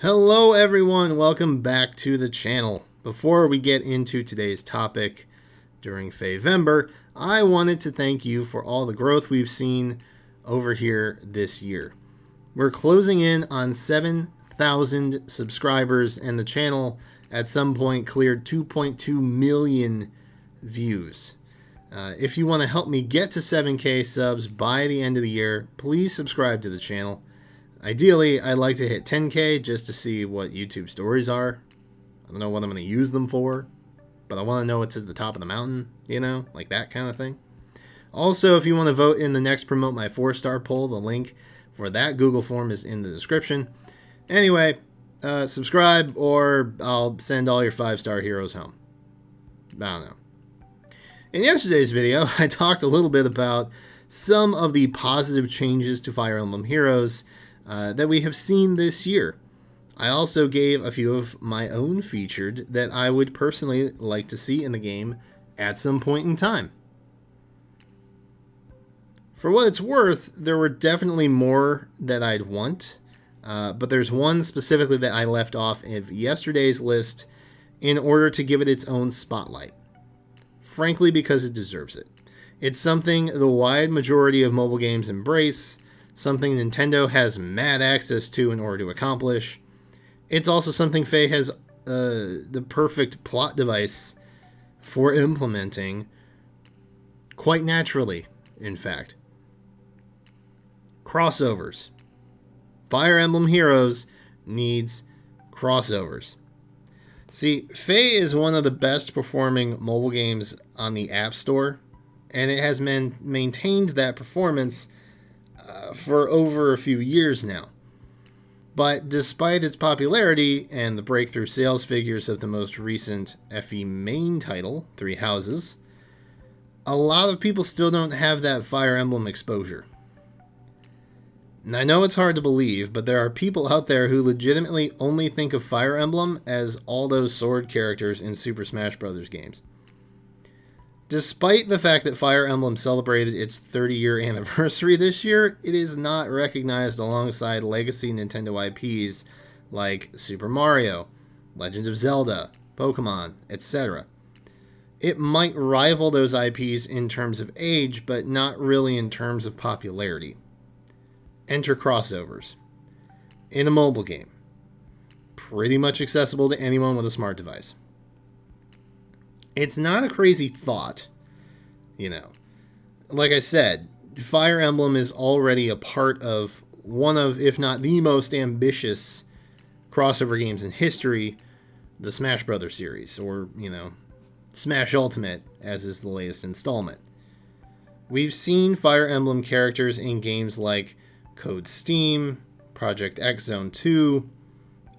Hello everyone, welcome back to the channel. Before we get into today's topic during FEHvember, I wanted to thank you for all the growth we've seen over here this year. We're closing in on 7,000 subscribers and the channel at some point cleared 2.2 million views. If you want to help me get to 7K subs by the end of the year, please subscribe to the channel. Ideally, I'd like to hit 10K just to see what YouTube stories are. I don't know what I'm going to use them for, but I want to know what's at the top of the mountain, like that kind of thing. Also, if you want to vote in the next Promote My 4-Star poll, the link for that Google form is in the description. Anyway, subscribe or I'll send all your 5-star heroes home. I don't know. In yesterday's video, I talked a little bit about some of the positive changes to Fire Emblem Heroes that we have seen this year. I also gave a few of my own featured that I would personally like to see in the game at some point in time. For what it's worth, there were definitely more that I'd want, but there's one specifically that I left off of yesterday's list in order to give it its own spotlight. Frankly, because it deserves it. It's something the wide majority of mobile games embrace, something Nintendo has mad access to in order to accomplish. It's also something FEH has the perfect plot device for implementing quite naturally, in fact. Crossovers. Fire Emblem Heroes needs crossovers. See, FEH is one of the best performing mobile games on the App Store, and it has maintained that performance for over a few years now. But despite its popularity and the breakthrough sales figures of the most recent FE main title, Three Houses, a lot of people still don't have that Fire Emblem exposure. And I know it's hard to believe, but there are people out there who legitimately only think of Fire Emblem as all those sword characters in Super Smash Bros. Games. Despite the fact that Fire Emblem celebrated its 30-year anniversary this year, it is not recognized alongside legacy Nintendo IPs like Super Mario, Legend of Zelda, Pokemon, etc. It might rival those IPs in terms of age, but not really in terms of popularity. Enter crossovers. In a mobile game. Pretty much accessible to anyone with a smart device. It's not a crazy thought, Like I said, Fire Emblem is already a part of one of, if not the most ambitious crossover games in history, the Smash Bros. Series, or, Smash Ultimate, as is the latest installment. We've seen Fire Emblem characters in games like Code Steam, Project X Zone 2,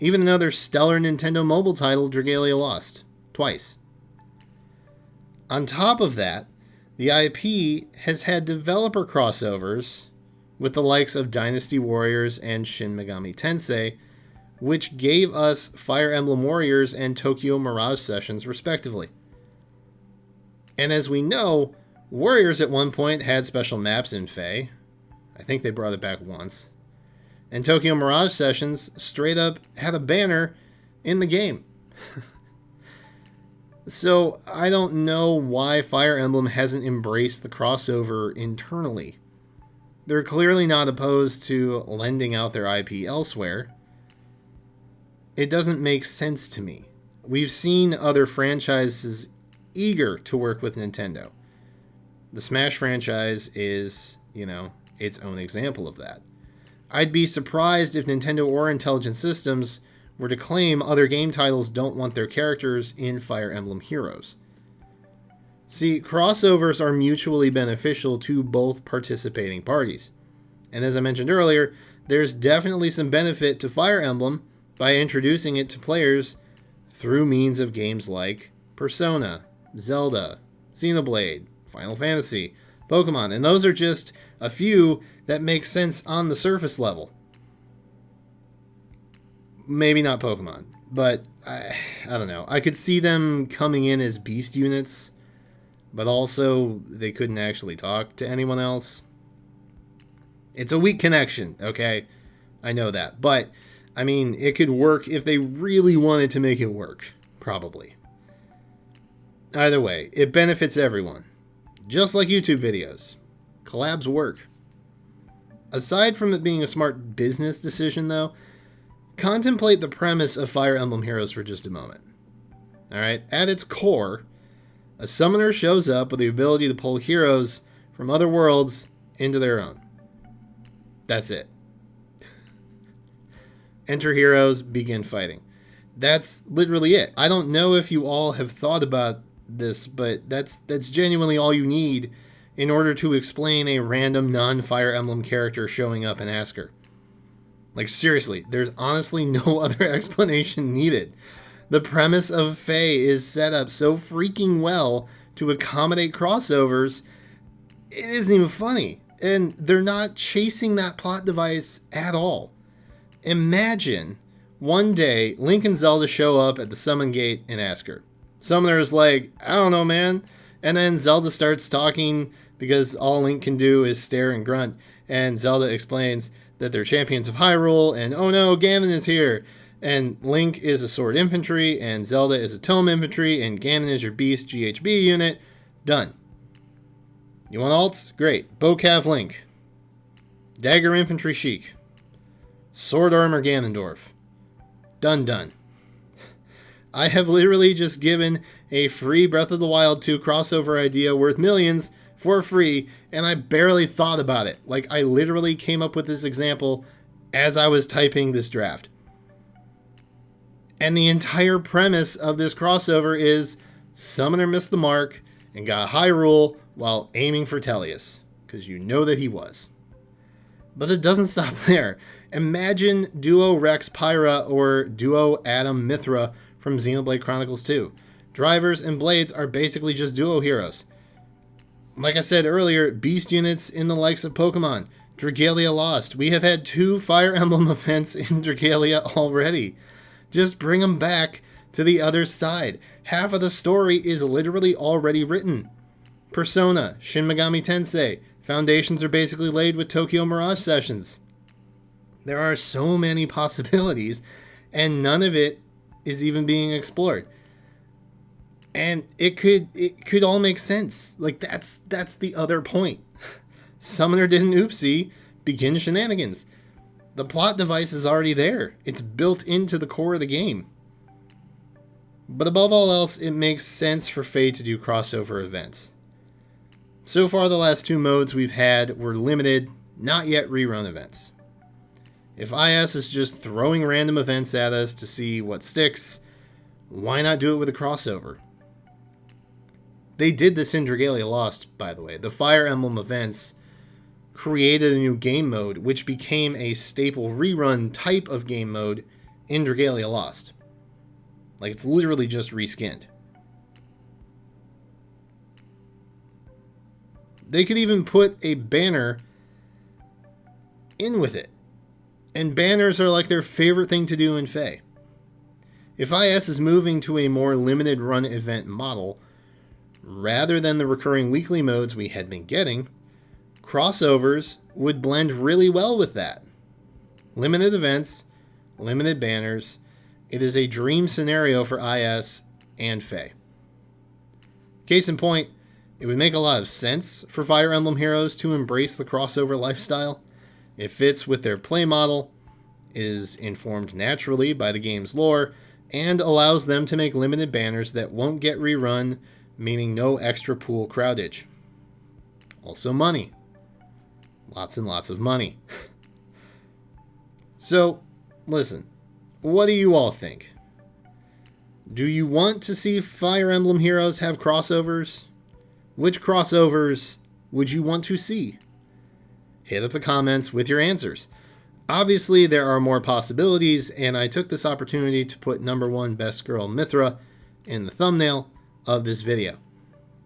even another stellar Nintendo mobile title, Dragalia Lost, twice. On top of that, the IP has had developer crossovers with the likes of Dynasty Warriors and Shin Megami Tensei, which gave us Fire Emblem Warriors and Tokyo Mirage Sessions respectively. And as we know, Warriors at one point had special maps in FEH. I think they brought it back once. And Tokyo Mirage Sessions straight up had a banner in the game. So I don't know why Fire Emblem hasn't embraced the crossover internally. They're clearly not opposed to lending out their IP elsewhere. It doesn't make sense to me. We've seen other franchises eager to work with Nintendo. The Smash franchise is, its own example of that. I'd be surprised if Nintendo or Intelligent Systems were to claim other game titles don't want their characters in Fire Emblem Heroes. See, crossovers are mutually beneficial to both participating parties. And as I mentioned earlier, there's definitely some benefit to Fire Emblem by introducing it to players through means of games like Persona, Zelda, Xenoblade, Final Fantasy, Pokemon, and those are just a few that make sense on the surface level. Maybe not Pokemon, but I don't know. I could see them coming in as beast units, but also they couldn't actually talk to anyone else. It's a weak connection, okay? I know that, but I mean, it could work if they really wanted to make it work. Probably. Either way, it benefits everyone. Just like YouTube videos. Collabs work. Aside from it being a smart business decision, though, contemplate the premise of Fire Emblem Heroes for just a moment. Alright, at its core, a summoner shows up with the ability to pull heroes from other worlds into their own. That's it. Enter heroes, begin fighting. That's literally it. I don't know if you all have thought about this, but that's genuinely all you need in order to explain a random non-Fire Emblem character showing up in Asker. Like, seriously, there's honestly no other explanation needed. The premise of FEH is set up so freaking well to accommodate crossovers, it isn't even funny. And they're not chasing that plot device at all. Imagine one day Link and Zelda show up at the Summon Gate in Asker. Summoner's like, I don't know, man. And then Zelda starts talking because all Link can do is stare and grunt. And Zelda explains that they're champions of Hyrule, and oh no, Ganon is here. And Link is a sword infantry, and Zelda is a tome infantry, and Ganon is your beast GHB unit. Done. You want alts? Great. Bow-Cav Link. Dagger infantry Sheik. Sword armor Ganondorf. Done. I have literally just given a free Breath of the Wild 2 crossover idea worth millions for free, and I barely thought about it. Like, I literally came up with this example as I was typing this draft. And the entire premise of this crossover is Summoner missed the mark and got Hyrule while aiming for Tellius, because you know that he was. But it doesn't stop there. Imagine Duo Rex Pyra or Duo Adam Mithra from Xenoblade Chronicles 2. Drivers and Blades are basically just duo heroes. Like I said earlier, beast units in the likes of Pokemon. Dragalia Lost. We have had 2 Fire Emblem events in Dragalia already. Just bring them back to the other side. Half of the story is literally already written. Persona, Shin Megami Tensei. Foundations are basically laid with Tokyo Mirage Sessions. There are so many possibilities, and none of it is even being explored. And it could all make sense. Like, that's the other point. Summoner did an oopsie, begin shenanigans. The plot device is already there. It's built into the core of the game. But above all else, it makes sense for FEH to do crossover events. So far, the last 2 modes we've had were limited, not yet rerun events. If IS is just throwing random events at us to see what sticks, why not do it with a crossover? They did this in Dragalia Lost, by the way. The Fire Emblem events created a new game mode, which became a staple rerun type of game mode in Dragalia Lost. Like, it's literally just reskinned. They could even put a banner in with it. And banners are like their favorite thing to do in FEH. If IS is moving to a more limited run event model, rather than the recurring weekly modes we had been getting, crossovers would blend really well with that. Limited events, limited banners. It is a dream scenario for IS and FEH. Case in point, it would make a lot of sense for Fire Emblem Heroes to embrace the crossover lifestyle. It fits with their play model, is informed naturally by the game's lore, and allows them to make limited banners that won't get rerun, meaning no extra pool crowdage. Also money. Lots and lots of money. So, listen, what do you all think? Do you want to see Fire Emblem Heroes have crossovers? Which crossovers would you want to see? Hit up the comments with your answers. Obviously, there are more possibilities, and I took this opportunity to put #1 Best Girl Mithra in the thumbnail of this video.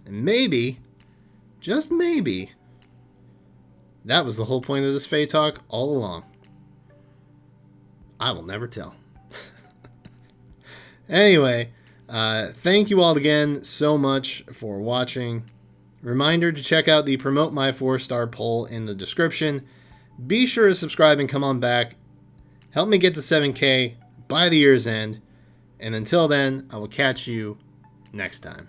And maybe, just maybe, that was the whole point of this FEH Talk all along. I will never tell. Anyway, thank you all again so much for watching. Reminder to check out the Promote My 4-Star poll in the description. Be sure to subscribe and come on back Help me get to 7K by the year's end. And until then, I will catch you next time.